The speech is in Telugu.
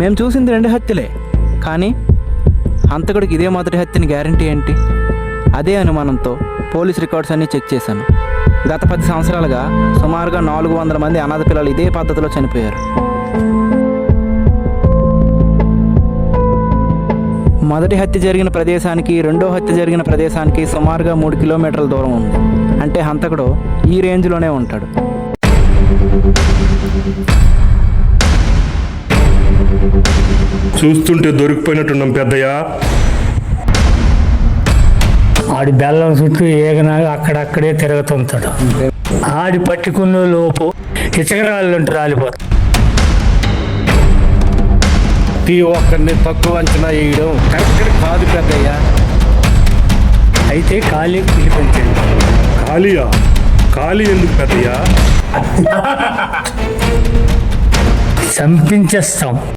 మేము చూసింది 2 హత్యలే, కానీ హంతకుడికి ఇదే మొదటి హత్యని గ్యారంటీ ఏంటి? అదే అనుమానంతో పోలీస్ రికార్డ్స్ అన్నీ చెక్ చేశాను. గత 10 సంవత్సరాలుగా సుమారుగా 400 మంది అనాథ పిల్లలు ఇదే పద్ధతిలో చనిపోయారు. మొదటి హత్య జరిగిన ప్రదేశానికి రెండో హత్య జరిగిన ప్రదేశానికి సుమారుగా 3 కిలోమీటర్ల దూరం ఉంది. అంటే హంతకుడు ఈ రేంజ్లోనే ఉంటాడు. చూస్తుంటే దొరికిపోయినట్టున్నాం పెద్దయ్య. ఆడి బెల్లం చుట్టూ ఏగనాగా అక్కడక్కడే తిరుగుతుంటాడు. ఆడి పట్టుకున్న లోపు ఇచకరాళ్ళు ఉంటే రాలిపోతాడు. ప్రతి ఒక్కరిని తక్కువ అంచనా వేయడం కరెక్ట్ కాదు పెద్దయ్య. అయితే ఖాళీ పిలిపించండి. ఖాళీయా? ఖాళీ ఎందుకు పెద్దయ్య? చంపించేస్తాం.